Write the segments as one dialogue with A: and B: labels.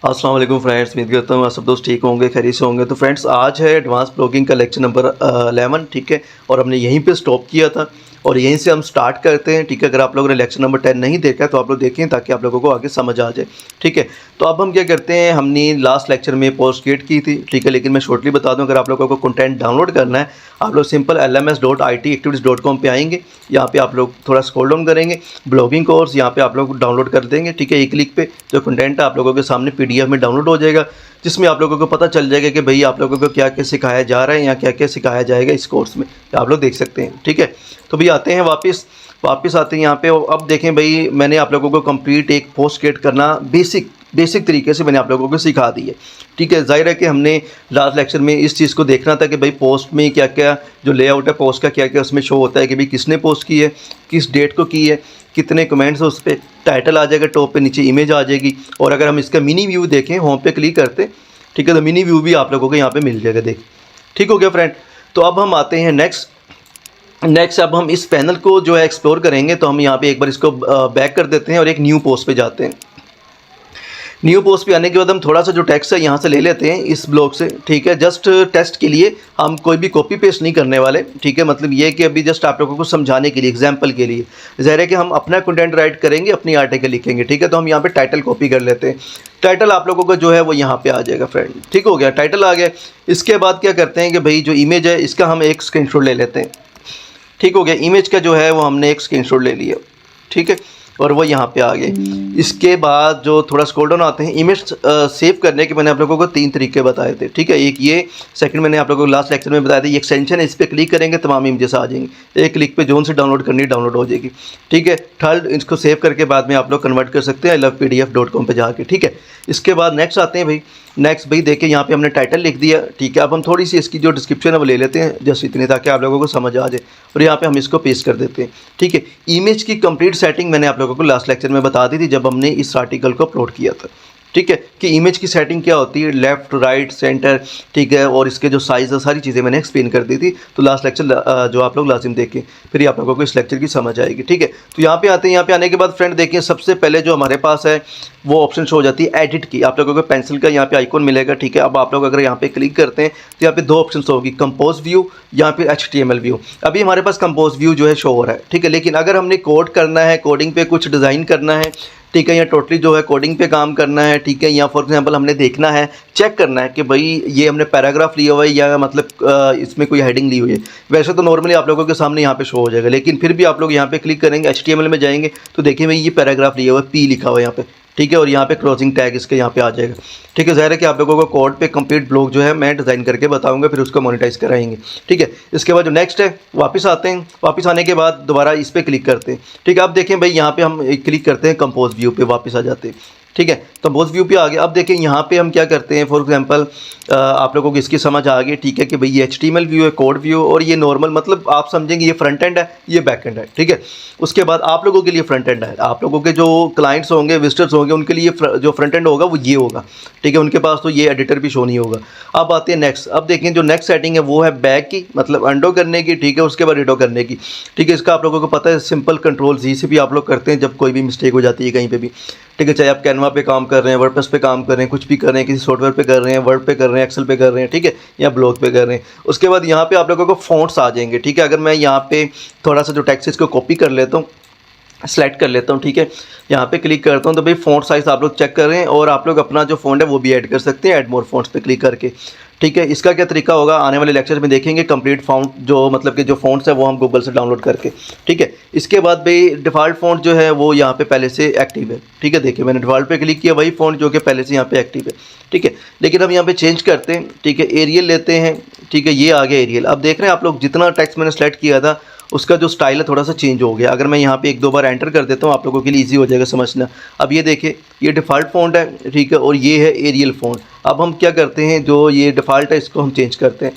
A: अस्सलाम वालेकुम फ्रेंड्स, उम्मीद करता हूँ आप सब दोस्त ठीक होंगे, खैरियत से होंगे। तो फ्रेंड्स आज है एडवांस ब्लॉगिंग का लेक्चर नंबर 11, ठीक है। और हमने यहीं पे स्टॉप किया था और यहीं से हम स्टार्ट करते हैं, ठीक है। अगर आप लोगों ने लेक्चर नंबर 10 नहीं देखा है तो आप लोग देखें ताकि आप लोगों को आगे समझ आ जाए, ठीक है। तो अब हम क्या करते हैं, हमने लास्ट लेक्चर में पोस्ट क्रिएट की थी, ठीक है। लेकिन मैं शॉर्टली बता दूँ, अगर आप लोगों को कंटेंट डाउनलोड करना है, आप लोग सिंपल lms.itactivities.com पे आएंगे। यहाँ पे आप लोग थोड़ा स्क्रॉल डाउन करेंगे, ब्लॉगिंग कोर्स यहाँ पे आप लोग डाउनलोड कर देंगे, ठीक है। एक क्लिक पे जो कंटेंट है आप लोगों के सामने PDF में डाउनलोड हो जाएगा, जिसमें आप लोगों को पता चल जाएगा कि भाई आप लोगों को क्या क्या सिखाया जा रहा है या क्या क्या सिखाया जाएगा इस कोर्स में, आप लोग देख सकते हैं, ठीक है। तो भाई आते हैं वापस आते हैं यहाँ पे। अब देखें भाई, मैंने आप लोगों को कंप्लीट एक पोस्ट क्रिएट करना बेसिक तरीके से मैंने आप लोगों को सिखा दी है, ठीक है। जाहिर है कि हमने लास्ट लेक्चर में इस चीज़ को देखना था कि भाई पोस्ट में क्या क्या जो लेआउट है पोस्ट का, क्या क्या उसमें शो होता है कि भाई किसने पोस्ट की है, किस डेट को की है, कितने कमेंट्स है उस पर, टाइटल आ जाएगा टॉप पे, नीचे इमेज आ जाएगी। और अगर हम इसका मिनी व्यू देखें, होम पे क्लिक करते, ठीक है, तो मिनी व्यू भी आप लोगों को यहाँ पे मिल जाएगा, देख, ठीक हो गया फ्रेंड। तो अब हम आते हैं नेक्स्ट अब हम इस पैनल को जो है एक्सप्लोर करेंगे। तो हम यहाँ पे एक बार इसको बैक कर देते हैं और एक न्यू पोस्ट पे जाते हैं। न्यू पोस्ट पे आने के बाद हम थोड़ा सा जो टेक्स्ट है यहाँ से ले लेते हैं इस ब्लॉक से, ठीक है। जस्ट टेस्ट के लिए हम कोई भी कॉपी पेस्ट नहीं करने वाले, ठीक है। मतलब ये कि अभी जस्ट आप लोगों को समझाने के लिए, एग्जांपल के लिए, ज़ाहिर है कि हम अपना कंटेंट राइट करेंगे, अपनी आर्टिकल लिखेंगे, ठीक है। तो हम यहाँ पे टाइटल कॉपी कर लेते हैं। टाइटल आप लोगों का जो है वो यहाँ पे आ जाएगा फ्रेंड, ठीक हो गया, टाइटल आ गया। इसके बाद क्या करते हैं कि भाई जो इमेज है इसका हम एक स्क्रीनशॉट ले लेते हैं, ठीक हो गया। इमेज का जो है वो हमने एक स्क्रीनशॉट ले लिया, ठीक है, और वो यहाँ पे आ गए। इसके बाद जो थोड़ा स्क्रॉल डाउन आते हैं, इमेज सेव करने के मैंने आप लोगों को 3 तरीके बताए थे, ठीक है। एक ये, सेकंड मैंने आप लोगों को लास्ट लेक्चर में बताया था, ये एक्सटेंशन है, इस पर क्लिक करेंगे तमाम इमेजेस आ जाएंगी, एक क्लिक पे जोन से डाउनलोड करनी डाउनलोड हो जाएगी, ठीक है। थर्ड, इसको सेव करके बाद में आप लोग कन्वर्ट कर सकते हैं ilovepdf.com पे जाके, ठीक है। इसके बाद नेक्स्ट आते हैं भाई। नेक्स्ट भाई देखिए, यहाँ पे हमने टाइटल लिख दिया, ठीक है। अब हम थोड़ी सी इसकी जो डिस्क्रिप्शन है वो ले लेते हैं, जस्ट इतनी, ताकि आप लोगों को समझ आ जाए। और यहाँ पे हम इसको पेस्ट कर देते हैं, ठीक है। इमेज की कंप्लीट सेटिंग मैंने आप लोगों को लास्ट लेक्चर में बता दी थी जब हमने इस आर्टिकल को अपलोड किया था, ठीक है, कि इमेज की सेटिंग क्या होती है, लेफ्ट राइट सेंटर, ठीक है। और इसके जो साइज़ है सारी चीज़ें मैंने एक्सप्लेन कर दी थी। तो लास्ट लेक्चर जो आप लोग लाजिम देखें, फिर आप लोगों को इस लेक्चर की समझ आएगी, ठीक है। तो यहाँ पे आते हैं, यहाँ पे आने के बाद फ्रेंड देखिए, सबसे पहले जो हमारे पास है वो ऑप्शन शो हो जाती है एडिट की। आप लोगों को पेंसिल का यहाँ पे आइकॉन मिलेगा, ठीक है। अब आप लोग अगर यहाँ पे क्लिक करते हैं तो यहाँ पे 2 ऑप्शन होगी, कंपोज व्यू या फिर HTML व्यू। अभी हमारे पास कंपोज व्यू जो है शो हो रहा है, ठीक है। लेकिन अगर हमने कोड करना है, कोडिंग पे कुछ डिज़ाइन करना है, ठीक है, या टोटली जो है कोडिंग पे काम करना है, ठीक है, या फॉर एग्जांपल हमने देखना है, चेक करना है कि भाई ये हमने पैराग्राफ लिया हुआ है या मतलब इसमें कोई हेडिंग ली हुई है। वैसे तो नॉर्मली आप लोगों के सामने यहाँ पे शो हो जाएगा, लेकिन फिर भी आप लोग यहाँ पे क्लिक करेंगे, HTML में जाएंगे तो देखिए भाई ये पैराग्राफ लिया हुआ है, P लिखा हुआ है यहाँ पे, ठीक है। और यहाँ पे क्लोजिंग टैग इसके यहाँ पे आ जाएगा, ठीक है। ज़ाहिर है कि आप लोगों को कोड पे कंप्लीट ब्लॉग जो है मैं डिज़ाइन करके बताऊंगा, फिर उसको मोनेटाइज कराएंगे, ठीक है। इसके बाद जो नेक्स्ट है, वापस आते हैं, वापस आने के बाद दोबारा इस पर क्लिक करते हैं, ठीक है। अब देखें भाई, यहाँ पे हम क्लिक करते हैं, कंपोज व्यू पे वापस आ जाते हैं, ठीक है। कंपोज व्यू पे आ गया। अब देखें यहाँ पे हम क्या करते हैं, फॉर एग्जांपल आप लोगों को इसकी समझ आ गई, ठीक है, कि भाई ये HTML व्यू है, कोड व्यू, और ये नॉर्मल, मतलब आप समझेंगे ये फ्रंट एंड है, ये बैक एंड है, ठीक है। उसके बाद आप लोगों के लिए फ्रंट एंड है, आप लोगों के जो क्लाइंट्स होंगे, विजिटर्स होंगे, उनके लिए जो फ्रंट एंड होगा वो ये होगा, ठीक है। उनके पास तो ये एडिटर भी शो नहीं होगा। अब आते हैं नेक्स्ट। अब देखें जो नेक्स्ट सेटिंग है वो है बैक की, मतलब अंडो करने की, ठीक है, उसके बाद रिडो करने की, ठीक है। इसका आप लोगों को पता है, सिंपल Ctrl+Z से भी आप लोग करते हैं जब कोई भी मिस्टेक हो जाती है कहीं पे भी, ठीक है। चाहे आप कैनवा पे काम कर रहे हैं, वर्डप्रेस पे काम कर रहे हैं, कुछ भी कर रहे हैं, किसी सॉफ्टवेयर पे कर रहे हैं, वर्ड पे कर रहे हैं, एक्सेल पे कर रहे हैं, ठीक है, या ब्लॉग पे कर रहे हैं। उसके बाद यहाँ पे आप लोगों को फॉन्ट्स आ जाएंगे, ठीक है। अगर मैं यहाँ पे थोड़ा सा जो टेक्स्ट इसको कॉपी कर लेता हूँ, सेलेक्ट कर लेता हूँ, ठीक है, यहाँ पे क्लिक करता हूँ, तो भाई फ़ॉन्ट साइज़ आप लोग चेक कर रहे हैं, और आप लोग अपना जो फ़ॉन्ट है वो भी ऐड कर सकते हैं, ऐड मोर फ़ॉन्ट्स पे क्लिक करके, ठीक है। इसका क्या तरीका होगा आने वाले लेक्चर में देखेंगे, कंप्लीट फ़ॉन्ट जो मतलब कि जो फ़ॉन्ट्स है वो हम गूगल से डाउनलोड करके, ठीक है। इसके बाद भाई डिफ़ॉल्ट फ़ॉन्ट जो है वो यहाँ पे पहले से एक्टिव है, ठीक है। देखिए मैंने डिफ़ॉल्ट पे क्लिक किया, वही फ़ॉन्ट जो कि पहले से यहाँ पे एक्टिव है, ठीक है। लेकिन हम यहाँ पे चेंज करते हैं, ठीक है, एरियल लेते हैं, ठीक है, ये आ गया एरियल। अब देख रहे हैं आप लोग, जितना टेक्स्ट मैंने सेलेक्ट किया था उसका जो स्टाइल है थोड़ा सा चेंज हो गया। अगर मैं यहाँ पे 1-2 बार एंटर कर देता हूँ, आप लोगों के लिए इजी हो जाएगा समझना। अब ये देखिए, ये डिफ़ॉल्ट फ़ॉन्ट है, ठीक है, और ये है एरियल फ़ॉन्ट। अब हम क्या करते हैं, जो ये डिफ़ॉल्ट है इसको हम चेंज करते हैं,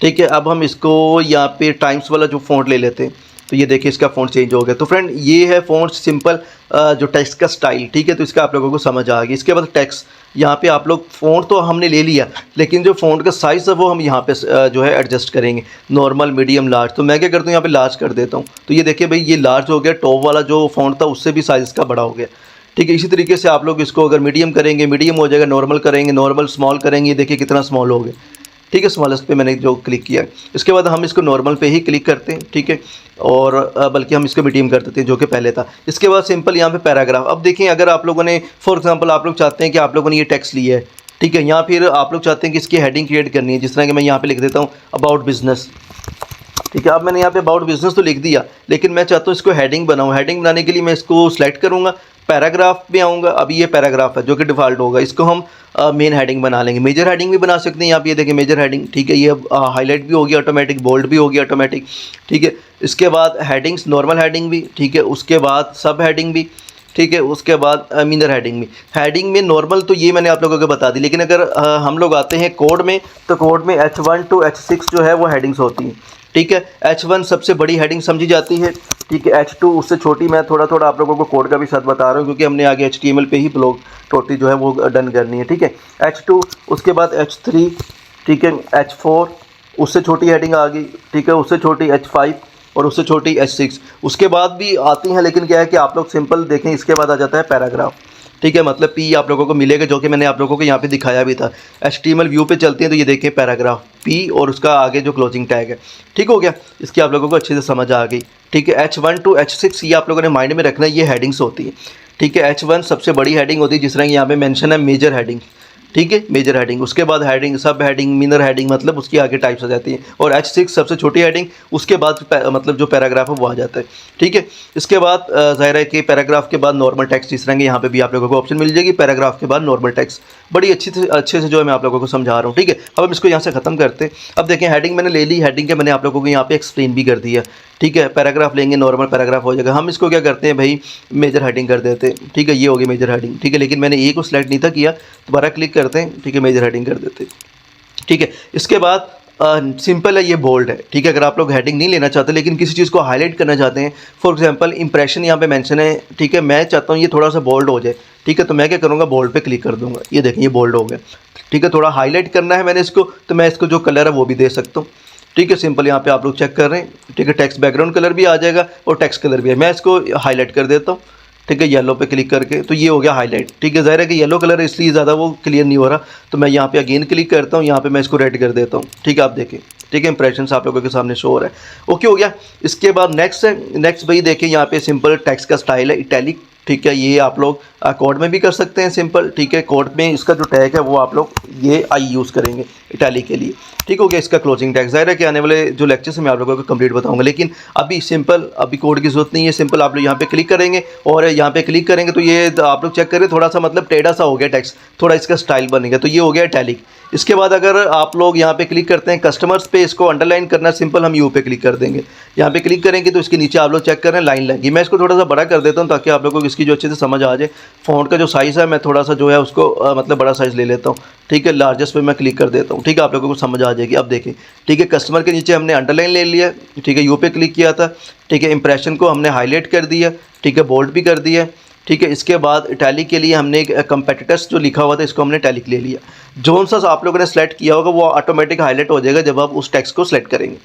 A: ठीक है। अब हम इसको यहाँ पे टाइम्स वाला जो फ़ॉन्ट ले लेते हैं, तो ये देखिए इसका फ़ॉन्ट चेंज हो गया। तो फ्रेंड ये है फ़ॉन्ट सिंपल जो टेक्स्ट का स्टाइल, ठीक है। तो इसका आप लोगों को समझ आ गई। इसके बाद टेक्स्ट, यहाँ पे आप लोग फ़ॉन्ट तो हमने ले लिया, लेकिन जो फ़ॉन्ट का साइज़ है वो हम यहाँ पे जो है एडजस्ट करेंगे, नॉर्मल, मीडियम, लार्ज। तो मैं क्या करता हूँ, यहाँ पे लार्ज कर देता हूँ। तो ये देखिए भाई, ये लार्ज हो गया, टॉप वाला जो फ़ॉन्ट था उससे भी साइज़ का बड़ा हो गया, ठीक है। इसी तरीके से आप लोग इसको अगर मीडियम करेंगे मीडियम हो जाएगा, नॉर्मल करेंगे नॉर्मल, स्मॉल करेंगे देखिए कितना स्मॉल हो गया। ठीक है, स्मॉलेस्ट पे मैंने जो क्लिक किया है। इसके बाद हम इसको नॉर्मल पे ही क्लिक करते हैं। ठीक है, और बल्कि हम इसको मीडियम कर देते हैं जो कि पहले था। इसके बाद सिंपल यहाँ पे पैराग्राफ। अब देखिए अगर आप लोगों ने फॉर एग्जांपल आप लोग चाहते हैं कि आप लोगों ने ये टेक्स्ट लिया है, ठीक है, या फिर आप लोग चाहते हैं कि इसकी हेडिंग क्रिएट करनी है, जिस तरह कि मैं यहाँ पे लिख देता हूँ अबाउट बिजनेस। ठीक है, अब मैंने यहाँ पे अबाउट बिजनेस तो लिख दिया, लेकिन मैं चाहता हूँ इसको हेडिंग बनाऊँ। हेडिंग बनाने के लिए मैं इसको सेलेक्ट करूँगा, पैराग्राफ में आऊँगा। अभी ये पैराग्राफ है जो कि डिफ़ॉल्ट होगा, इसको हम मेन हेडिंग बना लेंगे। मेजर हेडिंग भी बना सकते हैं, आप ये देखें मेजर हेडिंग। ठीक है, ये अब हाईलाइट भी होगी ऑटोमेटिक, बोल्ड भी होगी ऑटोमेटिक। ठीक है, इसके बाद हेडिंग्स, नॉर्मल हेडिंग भी। ठीक है, उसके बाद सब हेडिंग भी। ठीक है, उसके बाद मिनर हेडिंग में। हेडिंग में नॉर्मल तो ये मैंने आप लोगों को बता दी, लेकिन अगर हम लोग आते हैं कोड में, तो कोड में H1 to H6 जो है वो हेडिंग्स होती हैं। ठीक है, H1 सबसे बड़ी हेडिंग समझी जाती है। ठीक है, H2 उससे छोटी। मैं थोड़ा थोड़ा आप लोगों को कोड का भी साथ बता रहा हूँ, क्योंकि हमने आगे HTML पे ही ब्लॉग टोटली जो है वो डन करनी है। ठीक है, H2, उसके बाद H3, ठीक है, H4 उससे छोटी हेडिंग आ गई। ठीक है, उससे छोटी H5 और उससे छोटी H6। उसके बाद भी आती हैं, लेकिन क्या है कि आप लोग सिंपल देखें, इसके बाद आ जाता है पैराग्राफ। ठीक है, मतलब P आप लोगों को मिलेगा, जो कि मैंने आप लोगों को यहाँ पे दिखाया भी था। HTML व्यू पे चलते हैं तो ये देखें पैराग्राफ P और उसका आगे जो क्लोजिंग टैग है। ठीक हो गया, इसकी आप लोगों को अच्छे से समझ आ गई। ठीक है, H1 to H6 ये आप लोगों ने माइंड में रखना है, ये हेडिंग्स होती है। ठीक है, H1 सबसे बड़ी हेडिंग होती है, जिस तरह यहाँ पे मेंशन है मेजर हेडिंग। ठीक है, मेजर हेडिंग। उसके बाद हेडिंग, सब हेडिंग, मिनर हेडिंग, मतलब उसकी आगे टाइप्स आ जाती हैं। और H6 सबसे छोटी हेडिंग, उसके बाद मतलब जो पैराग्राफ है वो आ जाता है। ठीक है, इसके बाद ज़ाहिर है कि पैराग्राफ के बाद नॉर्मल टेक्स्ट, इस तरह के यहाँ पे भी आप लोगों को ऑप्शन मिल जाएगी। पैराग्राफ के बाद नॉर्मल टेक्स्ट, बड़ी अच्छे से जो है मैं आप लोगों को समझा रहा हूँ। ठीक है, अब हम इसको यहाँ से ख़त्म करते हैं। अब देखें हेडिंग मैंने ले ली, हेडिंग के मैंने आप लोगों को यहाँ पे एक्सप्लेन भी कर दिया। ठीक है, पैराग्राफ लेंगे, नॉर्मल पैराग्राफ हो जाएगा। हम इसको क्या करते हैं भाई, मेजर हेडिंग कर देते हैं। ठीक है, ये होगी मेजर हेडिंग। ठीक है, लेकिन मैंने ए को सिलेक्ट नहीं था किया, दोबारा क्लिक करते हैं। ठीक है, मेजर हेडिंग कर देते हैं। ठीक है, इसके बाद सिंपल है, ये बोल्ड है। ठीक है, अगर आप लोग हेडिंग नहीं लेना चाहते लेकिन किसी चीज़ को हाईलाइट करना चाहते हैं, फॉर एग्जांपल इंप्रेशन यहाँ पे मेंशन है। ठीक है, मैं चाहता हूँ ये थोड़ा सा बोल्ड हो जाए। ठीक है, तो मैं क्या करूँगा, बोल्ड पे क्लिक कर दूँगा। ये देखें, ये बोल्ड हो गया। ठीक है, थोड़ा हाईलाइट करना है मैंने इसको, तो मैं इसको जो कलर है वो भी दे सकता हूँ। ठीक है, सिंपल यहाँ पे आप लोग चेक कर रहे हैं। ठीक है, टेक्स्ट बैकग्राउंड कलर भी आ जाएगा और टेक्स्ट कलर भी है। मैं इसको हाईलाइट कर देता हूँ। ठीक है, येलो पे क्लिक करके, तो ये हो गया हाईलाइट। ठीक है, ज़ाहिर है कि येलो कलर इसलिए ज़्यादा वो क्लियर नहीं हो रहा, तो मैं यहाँ पे अगेन क्लिक करता हूँ, यहाँ पे मैं इसको रेड कर देता हूँ। ठीक है, आप देखें। ठीक है, इंप्रेशन आप लोगों के सामने शो हो रहा है। ओके हो गया। इसके बाद नेक्स्ट है, नेक्स्ट भाई देखिए यहाँ पे सिंपल टेक्स्ट का स्टाइल है इटैलिक। ठीक है, ये आप लोग कोड में भी कर सकते हैं सिंपल। ठीक है, कोड में इसका जो टैग है वो आप लोग ये आई यूज़ करेंगे इटैलिक के लिए। ठीक हो गया, इसका क्लोजिंग टैग। ज़ाहिर है कि आने वाले जो लेक्चर्स हैं मैं आप लोगों को कंप्लीट बताऊंगा, लेकिन अभी सिंपल, अभी कोड की ज़रूरत नहीं है। सिंपल आप लोग यहाँ पे क्लिक करेंगे और यहाँ पे क्लिक करेंगे तो ये आप लोग चेक करें, थोड़ा सा मतलब टेढ़ा सा हो गया टेक्स्ट, थोड़ा इसका स्टाइल बनेगा, तो ये हो गया इटैलिक। इसके बाद अगर आप लोग यहाँ पे क्लिक करते हैं कस्टमर्स पे, इसको अंडरलाइन करना, सिंपल हम यू पे क्लिक कर देंगे। यहाँ पे क्लिक करेंगे तो इसके नीचे आप लोग चेक करें लाइन लगी। मैं इसको थोड़ा सा बड़ा कर देता हूँ ताकि आप लोगों को इसकी जो अच्छे से समझ आ जाए। फ़ॉन्ट का जो साइज़ है मैं थोड़ा सा जो है उसको मतलब बड़ा साइज़ ले लेता हूँ। ठीक है, लार्जेस्ट पे मैं क्लिक कर देता हूँ। ठीक है, आप लोगों को समझ आ जाएगी। अब देखें, ठीक है, कस्टमर के नीचे हमने अंडरलाइन ले लिया। ठीक है, यू पे क्लिक किया था। ठीक है, इंप्रेशन को हमने हाईलाइट कर दिया। ठीक है, बोल्ड भी कर दिया। ठीक है, इसके बाद इटैलिक के लिए हमने कंपेटिटर्स जो लिखा हुआ था इसको हमने इटैलिक ले लिया। जोन सा आप लोगों ने सेलेक्ट किया होगा वो ऑटोमेटिक हाईलाइट हो जाएगा जब आप उस टेक्स्ट को सेलेक्ट करेंगे।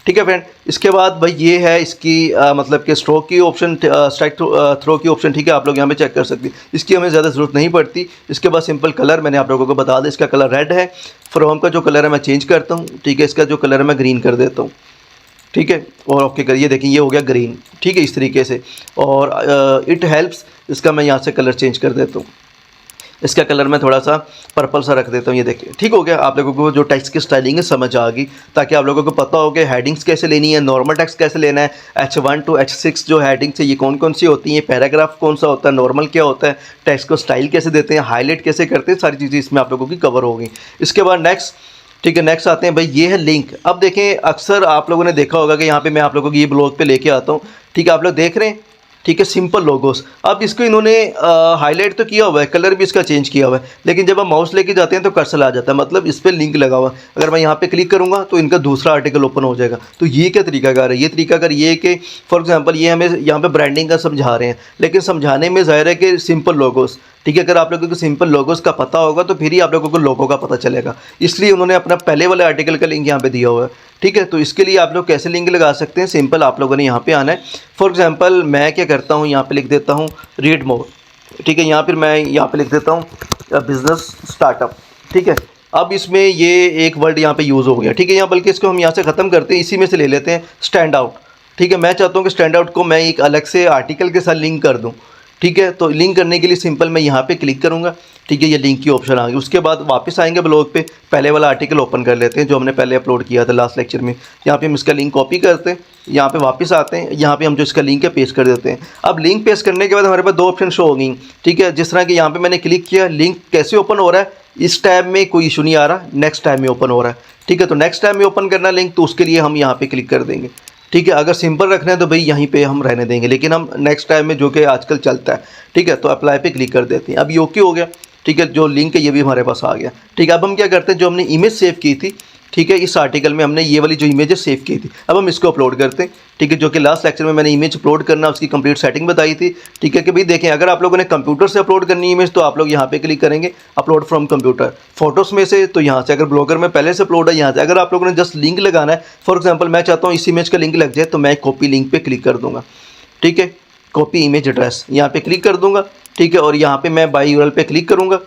A: ठीक है फ्रेंड, इसके बाद भाई ये है इसकी मतलब कि स्ट्रोक की ऑप्शन, स्ट्राइक थ्रो की ऑप्शन। ठीक है, आप लोग यहाँ पे चेक कर सकते हैं, इसकी हमें ज़्यादा ज़रूरत नहीं पड़ती। इसके बाद सिंपल कलर मैंने आप लोगों को बता दिया, इसका कलर रेड है। फ्रॉम का जो कलर है मैं चेंज करता हूँ। ठीक है, इसका जो कलर है मैं ग्रीन कर देता हूँ। ठीक है, और ओके करिए, देखिए ये हो गया ग्रीन। ठीक है, इस तरीके से। और इट हेल्प्स, इसका मैं यहाँ से कलर चेंज कर देता हूँ। इसका कलर मैं थोड़ा सा पर्पल सा रख देता हूँ। ये देखिए, ठीक हो गया। आप लोगों को जो टेक्स्ट की स्टाइलिंग है समझ आ गई, ताकि आप लोगों को पता हो कि हेडिंग्स कैसे लेनी है, नॉर्मल टेक्स्ट कैसे लेना है, H1 to H6 जो हेडिंग्स है ये कौन कौन सी होती हैं, पैराग्राफ कौन सा होता है, नॉर्मल क्या होता है, टेक्स्ट को स्टाइल कैसे देते हैं, हाईलाइट कैसे करते हैं, सारी चीज़ें इसमें आप लोगों की कवर होगी। इसके बाद नेक्स्ट, ठीक है, नेक्स्ट आते हैं भाई, ये है लिंक। अब देखें, अक्सर आप लोगों ने देखा होगा कि यहाँ पे मैं आप लोगों को ये ब्लॉग पे लेके आता हूँ। ठीक है, आप लोग देख रहे हैं। ठीक है, सिंपल लोगोस। अब इसको इन्होंने हाईलाइट तो किया हुआ है, कलर भी इसका चेंज किया हुआ है, लेकिन जब हम माउस लेके जाते हैं तो कर्सर आ जाता है, मतलब इस पर लिंक लगा हुआ है। अगर मैं यहाँ पे क्लिक करूँगा तो इनका दूसरा आर्टिकल ओपन हो जाएगा। तो ये क्या तरीकाकार है? ये तरीकाकार ये है कि फॉर एग्जांपल ये हमें यहाँ पे ब्रांडिंग का समझा रहे हैं, लेकिन समझाने में ज़ाहिर है कि सिंपल लोगोस। ठीक है, अगर आप लोगों को सिंपल लोगोस का पता होगा तो फिर ही आप लोगों को लोगों का पता चलेगा, इसलिए उन्होंने अपना पहले वाले आर्टिकल का लिंक यहाँ पे दिया हुआ है। ठीक है, तो इसके लिए आप लोग कैसे लिंक लगा सकते हैं? सिंपल आप लोगों ने यहाँ पे आना है। फॉर एग्जांपल मैं क्या करता हूँ, यहाँ पे लिख देता हूँ रीड मोर। ठीक है। यहाँ फिर मैं यहाँ पे लिख देता हूँ बिज़नेस स्टार्टअप, ठीक है। अब इसमें ये एक वर्ड यहाँ पे यूज़ हो गया, ठीक है। यहाँ बल्कि इसको हम यहाँ से ख़त्म करते हैं, इसी में से ले लेते हैं स्टैंड आउट, ठीक है। मैं चाहता हूँ कि स्टैंड आउट को मैं एक अलग से आर्टिकल के साथ लिंक कर दूँ, ठीक है। तो लिंक करने के लिए सिंपल मैं यहाँ पे क्लिक करूँगा, ठीक है। ये लिंक की ऑप्शन आ गई। उसके बाद वापस आएंगे ब्लॉग पे, पहले वाला आर्टिकल ओपन कर लेते हैं जो हमने पहले अपलोड किया था लास्ट लेक्चर में। यहाँ पे हम इसका लिंक कॉपी करते हैं, यहाँ पे वापस आते हैं, यहाँ पे हम जो इसका लिंक है पेस्ट कर देते हैं। अब लिंक पेस्ट करने के बाद हमारे पास दो ऑप्शन शो हो गई, ठीक है। जिस तरह कि यहाँ पे मैंने क्लिक किया, लिंक कैसे ओपन हो रहा है, इस टैब में कोई इशू नहीं आ रहा, नेक्स्ट टैब में ओपन हो रहा है, ठीक है। तो नेक्स्ट टैब में ओपन करना लिंक, तो उसके लिए हम यहाँ पे क्लिक कर देंगे, ठीक है। अगर सिंपल रखना है तो भाई यहीं पे हम रहने देंगे, लेकिन हम नेक्स्ट टाइम में जो कि आजकल चलता है, ठीक है। तो अप्लाई पे क्लिक कर देते हैं। अब ये ओके हो गया, ठीक है। जो लिंक है ये भी हमारे पास आ गया, ठीक है। अब हम क्या करते हैं, जो हमने इमेज सेव की थी, ठीक है, इस आर्टिकल में हमने ये वाली जो इमेजेस सेव की थी, अब हम इसको अपलोड करते हैं, ठीक है। जो कि लास्ट लेक्चर में मैंने इमेज अपलोड करना उसकी कंप्लीट सेटिंग बताई थी, ठीक है। कि भाई देखें, अगर आप लोगों ने कंप्यूटर से अपलोड करनी है इमेज तो आप लोग यहाँ पे क्लिक करेंगे अपलोड फ्रॉम कंप्यूटर, फोटोज़ में से तो यहाँ से, अगर ब्लॉगर में पहले से अपलोड है यहाँ से। अगर आप लोगों ने जस्ट लिंक लगाना है, फॉर एग्जाम्पल मैं चाहता हूँ इस इमेज का लिंक लग जाए, तो मैं कॉपी लिंक पर क्लिक कर दूँगा, ठीक है। कॉपी इमेज एड्रेस यहाँ पे क्लिक कर दूंगा, ठीक है। और यहाँ पे मैं बाय यूआरएल पे क्लिक करूँगा,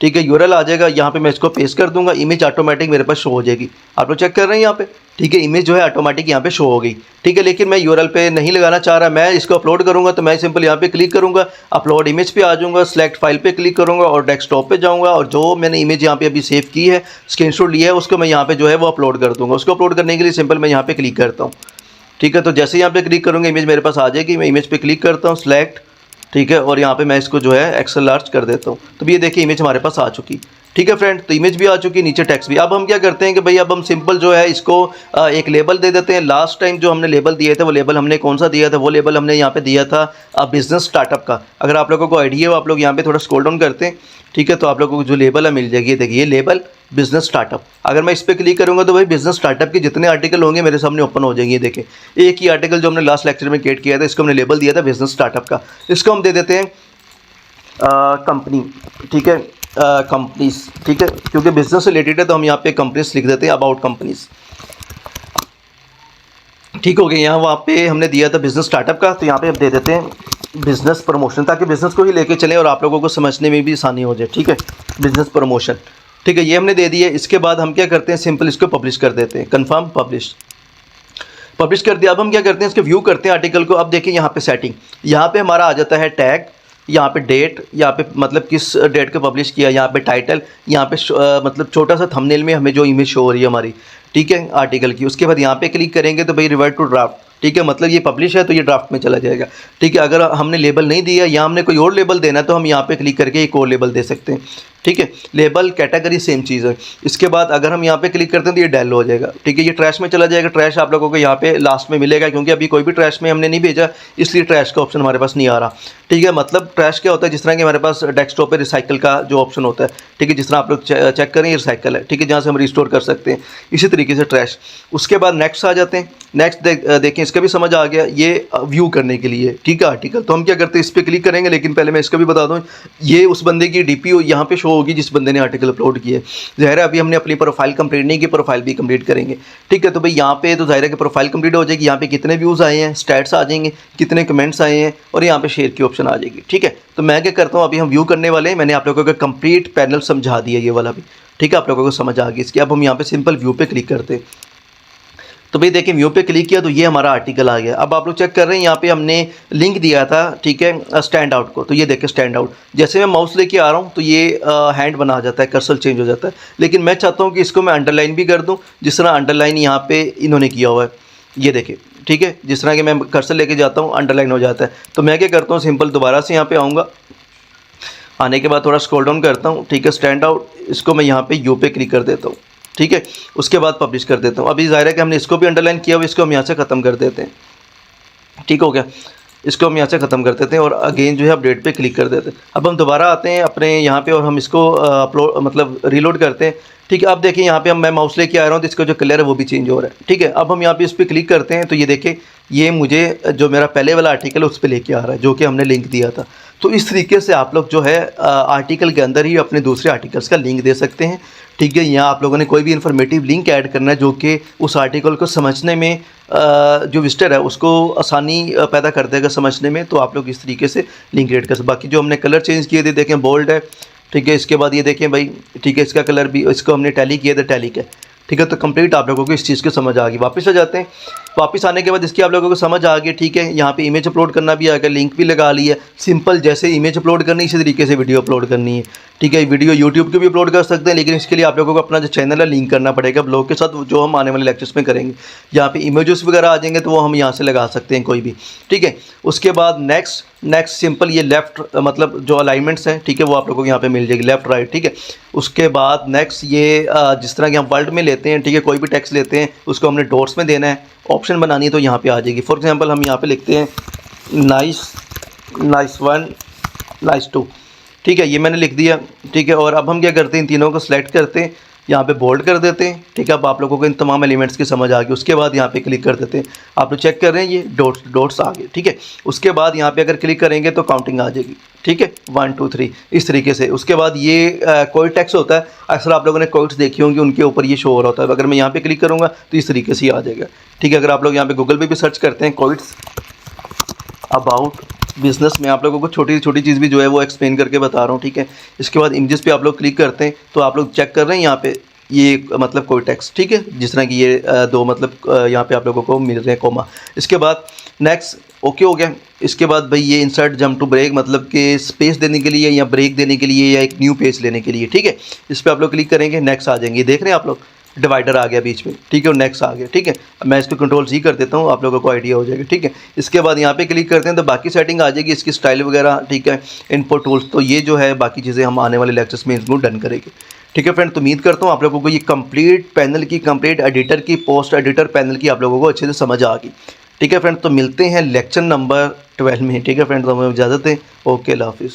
A: ठीक है। यूआरएल आ जाएगा, यहाँ पे मैं इसको पेस्ट कर दूंगा, इमेज ऑटोमेटिक मेरे पास शो हो जाएगी। आप लोग चेक कर रहे हैं यहाँ पे, ठीक है। इमेज जो है ऑटोमेटिक यहाँ पे शो हो गई, ठीक है। लेकिन मैं यूआरएल पे नहीं लगाना चाह रहा, मैं इसको अपलोड करूँगा, तो मैं सिंपल यहाँ पे क्लिक करूँगा, अपलोड इमेज पे आ जाऊँगा, सेलेक्ट फाइल पे क्लिक करूँगा और डेस्कटॉप पे जाऊँगा, और जो मैंने इमेज यहाँ पे अभी सेव की है, स्क्रीनशॉट लिया है, उसको मैं यहाँ पे जो है वो अपलोड कर दूँगा। उसको अपलोड करने के लिए सिंपल मैं यहाँ पे क्लिक करता हूँ, ठीक है। तो जैसे यहाँ पे क्लिक करूँगा इमेज मेरे पास आ जाएगी, मैं इमेज पे क्लिक करता हूँ, सेलेक्ट, ठीक है। और यहाँ पे मैं इसको जो है एक्सेल लार्ज कर देता हूँ, तो ये देखिए इमेज हमारे पास आ चुकी, ठीक है फ्रेंड। तो इमेज भी आ चुकी, नीचे टेक्स्ट भी। अब हम क्या करते हैं कि भाई अब हम सिंपल जो है इसको एक लेबल दे देते हैं। लास्ट टाइम जो हमने लेबल दिए थे वो लेबल हमने कौन सा दिया था, वो लेबल हमने यहाँ पे दिया था बिजनेस स्टार्टअप का। अगर आप लोगों को आइडिया हो, आप लोग यहाँ पे थोड़ा स्क्रॉल डाउन करते हैं, ठीक है। तो आप लोगों को जो लेबल है मिल जाएगी, देखिए लेबल बिजनेस स्टार्टअप। अगर मैं इस पर क्लिक करूँगा तो भाई बिजनेस स्टार्टअप के जितने आर्टिकल होंगे मेरे सामने ओपन हो जाएंगे। देखिए एक ही आर्टिकल जो हमने लास्ट लेक्चर में क्रिएट किया था, इसको हमने लेबल दिया था बिजनेस स्टार्टअप का। इसको हम दे देते हैं कंपनी, ठीक है, कंपनीज, ठीक है। क्योंकि बिजनेस से रिलेटेड है तो हम यहाँ पे कंपनीज लिख देते हैं, अबाउट कंपनीज, ठीक हो गया। यहाँ वहाँ पे हमने दिया था बिजनेस स्टार्टअप का, तो यहाँ पे हम दे देते हैं बिजनेस प्रमोशन, ताकि बिजनेस को ही लेके चलें और आप लोगों को समझने में भी आसानी हो जाए, ठीक है। बिजनेस प्रमोशन, ठीक है, ये हमने दे दिया। इसके बाद हम क्या करते हैं, सिंपल इसको पब्लिश कर देते हैं, कन्फर्म पब्लिश कर दिया। अब हम क्या करते हैं, इसके व्यू करते हैं आर्टिकल को। अब देखिए यहाँ पे सेटिंग, यहाँ पे हमारा आ जाता है टैग, यहाँ पे डेट, यहाँ पे मतलब किस डेट को पब्लिश किया, यहाँ पे टाइटल, यहाँ पे मतलब छोटा सा थंबनेल में हमें जो इमेज शो हो रही है हमारी, ठीक है, आर्टिकल की। उसके बाद यहाँ पे क्लिक करेंगे तो भाई रिवर्ट टू ड्राफ्ट, ठीक है, मतलब ये पब्लिश है तो ये ड्राफ्ट में चला जाएगा, ठीक है। अगर हमने लेबल नहीं दिया या हमने कोई और लेबल देना है तो हम यहाँ पे क्लिक करके एक और लेबल दे सकते हैं, ठीक है। लेबल कैटेगरी सेम चीज़ है। इसके बाद अगर हम यहाँ पे क्लिक करते हैं तो ये डेल हो जाएगा, ठीक है। ये ट्रैश में चला जाएगा, ट्रैश आप लोगों को यहाँ पे लास्ट में मिलेगा, क्योंकि अभी कोई भी ट्रैश में हमने नहीं भेजा, इसलिए ट्रैश का ऑप्शन हमारे पास नहीं आ रहा, ठीक है। मतलब ट्रैश क्या होता है, जिस तरह कि हमारे पास डेस्कटॉप पे रिसाइकल का जो ऑप्शन होता है, ठीक है, जिस तरह आप लोग चेक करें ये रिसाइकल है, ठीक है, जहाँ से हम रिस्टोर कर सकते हैं, इसी तरीके से ट्रैश। उसके बाद नेक्स्ट आ जाते हैं। नेक्स्ट देखें, इसका भी समझ आ गया, ये व्यू करने के लिए, ठीक है, आर्टिकल। तो हम क्या करते हैं, इस पर क्लिक करेंगे, लेकिन पहले मैं इसका भी बता दूँ, ये उस बंदे की डीपी यहाँ पे शो होगी जिस बंदे ने आर्टिकल अपलोड किए। ज़ाहिर है अभी हमने अपनी प्रोफाइल कंप्लीट नहीं की, प्रोफाइल भी कंप्लीट करेंगे, ठीक है। तो भाई यहाँ पे तो ज़ाहिर है कि प्रोफाइल कंप्लीट हो जाएगी, यहाँ पे कितने व्यूज़ आए हैं, स्टैट्स आ जाएंगे, कितने कमेंट्स आए हैं, और यहाँ पे शेयर की ऑप्शन आ जाएगी, ठीक है। तो मैं क्या करता हूँ, अभी हम व्यू करने वाले हैं, मैंने आप लोगों को कंप्लीट पैनल समझा दिया ये वाला भी, ठीक है, आप लोगों को समझ आ गई इसकी। अब हम यहाँ पे सिंपल व्यू पे क्लिक करते हैं, तो भाई देखिए व्यू पे क्लिक किया तो ये हमारा आर्टिकल आ गया। अब आप लोग चेक कर रहे हैं, यहाँ पे हमने लिंक दिया था, ठीक है, स्टैंड आउट को। तो ये देखिए स्टैंड आउट, जैसे मैं माउस लेके आ रहा हूँ तो ये हैंड बना जाता है, कर्सर चेंज हो जाता है। लेकिन मैं चाहता हूँ कि इसको मैं अंडरलाइन भी कर दूँ, जिस तरह अंडरलाइन यहाँ पे इन्होंने किया हुआ है, ये देखिए, ठीक है। जिस तरह कि मैं कर्सर लेके जाता हूँ अंडरलाइन हो जाता है। तो मैं क्या करता हूँ, सिंपल दोबारा से यहाँ पे आऊँगा, आने के बाद थोड़ा स्क्रॉल डाउन करता हूँ, ठीक है, स्टैंड आउट, इसको मैं यहाँ पे यू पे क्लिक कर देता हूँ, ठीक है। उसके बाद पब्लिश कर देता हूँ। अभी ज़ाहिर है कि हमने इसको भी अंडरलाइन किया हुआ, इसको हम यहाँ से ख़त्म कर देते हैं, ठीक हो गया। इसको हम यहाँ से ख़त्म कर देते हैं और अगेन जो है अपडेट पे क्लिक कर देते हैं। अब हम दोबारा आते हैं अपने यहाँ पे और हम इसको अपलोड मतलब रीलोड करते हैं, ठीक है। अब देखिए यहाँ पे मैं माउस लेके आ रहा हूँ तो इसका जो कलर है वो भी चेंज हो रहा है, ठीक है। अब हम यहाँ पे इस पर क्लिक करते हैं तो ये देखिए ये मुझे जो मेरा पहले वाला आर्टिकल है उस पर लेके आ रहा है, जो कि हमने लिंक दिया था। तो इस तरीके से आप लोग जो है आर्टिकल के अंदर ही अपने दूसरे आर्टिकल्स का लिंक दे सकते हैं, ठीक है। यहाँ आप लोगों ने कोई भी इन्फॉर्मेटिव लिंक ऐड करना है जो कि उस आर्टिकल को समझने में जो विजिटर है उसको आसानी पैदा कर देगा समझने में, तो आप लोग इस तरीके से लिंक क्रिएट कर सकते। बाकी जो हमने कलर चेंज किए थे देखें बोल्ड है, ठीक है। इसके बाद ये देखें भाई, ठीक है, इसका कलर भी, इसको हमने टैली किया था, टैली का, ठीक है। तो कंप्लीट आप लोगों को इस चीज़ की समझ आ गई। वापस आ जाते हैं। वापस आने के बाद इसकी आप लोगों को समझ आ गई, ठीक है। यहाँ पे इमेज अपलोड करना भी आ गया, लिंक भी लगा ली है। सिंपल जैसे इमेज अपलोड करनी इसी तरीके से वीडियो अपलोड करनी है, ठीक है। वीडियो यूट्यूब के भी अपलोड कर सकते हैं, लेकिन इसके लिए आप लोगों को अपना जो चैनल है लिंक करना पड़ेगा ब्लॉग के साथ, जो हम आने वाले लेक्चर्स में करेंगे। यहाँ पे इमेजेस वगैरह आ जाएंगे तो वो हम यहाँ से लगा सकते हैं कोई भी, ठीक है। उसके बाद नेक्स्ट सिंपल ये लेफ़्ट मतलब जो अलाइनमेंट्स हैं, ठीक है, वो आप लोगों को यहाँ पे मिल जाएगी, लेफ़्ट राइट, ठीक है। उसके बाद नेक्स्ट ये जिस तरह के हम वर्ड में लेते हैं, ठीक है, कोई भी टेक्स्ट लेते हैं उसको हमने डॉट्स में देना है, ऑप्शन बनानी है तो यहाँ पे आ जाएगी। फॉर एग्जांपल हम यहाँ पे लिखते हैं nice, nice one, nice two, ठीक है, ये मैंने लिख दिया, ठीक है। और अब हम क्या करते हैं, इन तीनों को सिलेक्ट करते हैं, यहाँ पे बोल्ड कर देते हैं, ठीक है। अब आप लोगों को इन तमाम एलिमेंट्स की समझ आ गई। उसके बाद यहाँ पे क्लिक कर देते हैं, आप लोग चेक कर रहे हैं ये डॉट्स आ गए, ठीक है। उसके बाद यहाँ पे अगर क्लिक करेंगे तो काउंटिंग आ जाएगी, ठीक है, 1 2 3 इस तरीके से। उसके बाद ये कोई टेक्स्ट होता है, अक्सर आप लोगों ने कोट्स देखी होंगी, उनके ऊपर ये शो हो रहा होता है। अगर मैं यहाँ पे क्लिक करूँगा तो इस तरीके से ही आ जाएगा, ठीक है। अगर आप लोग यहाँ पे गूगल पे भी सर्च करते हैं कोट्स अबाउट बिज़नेस, में आप लोगों को छोटी छोटी चीज़ भी जो है वो एक्सप्लेन करके बता रहा हूँ, ठीक है। इसके बाद इमेजेस पे आप लोग क्लिक करते हैं तो आप लोग चेक कर रहे हैं यहाँ पे ये मतलब कोई टेक्स्ट, ठीक है, जिस तरह की ये दो मतलब यहाँ पे आप लोगों को मिल रहे हैं कोमा। इसके बाद नेक्स्ट ओके हो गया। इसके बाद भाई ये इंसर्ट जंप टू ब्रेक मतलब कि स्पेस देने के लिए या ब्रेक देने के लिए या एक न्यू पेज लेने के लिए, ठीक है। इस पर आप लोग क्लिक करेंगे, नेक्स्ट आ जाएंगे, देख रहे हैं आप लोग डिवाइडर आ गया बीच में, ठीक है, और नेक्स्ट आ गया, ठीक है। मैं इसको कंट्रोल सी कर देता हूँ, आप लोगों को आइडिया हो जाएगा, ठीक है। इसके बाद यहाँ पे क्लिक करते हैं तो बाकी सेटिंग आ जाएगी, इसकी स्टाइल वगैरह, ठीक है, इनपुट टूल्स। तो ये जो है बाकी चीज़ें हम आने वाले लेक्चर्स में इसको डन करेंगे, ठीक है फ्रेंड। तो उम्मीद करता हूँ आप लोगों को ये कंप्लीट पैनल की, कंप्लीट एडिटर की, पोस्ट एडिटर पैनल की आप लोगों को अच्छे से समझ आ गई, ठीक है फ्रेंड। तो मिलते हैं लेक्चर नंबर 12 में, ठीक है फ्रेंड। तो हमें इजाज़त दें, ओके, अल्लाह हाफिज़।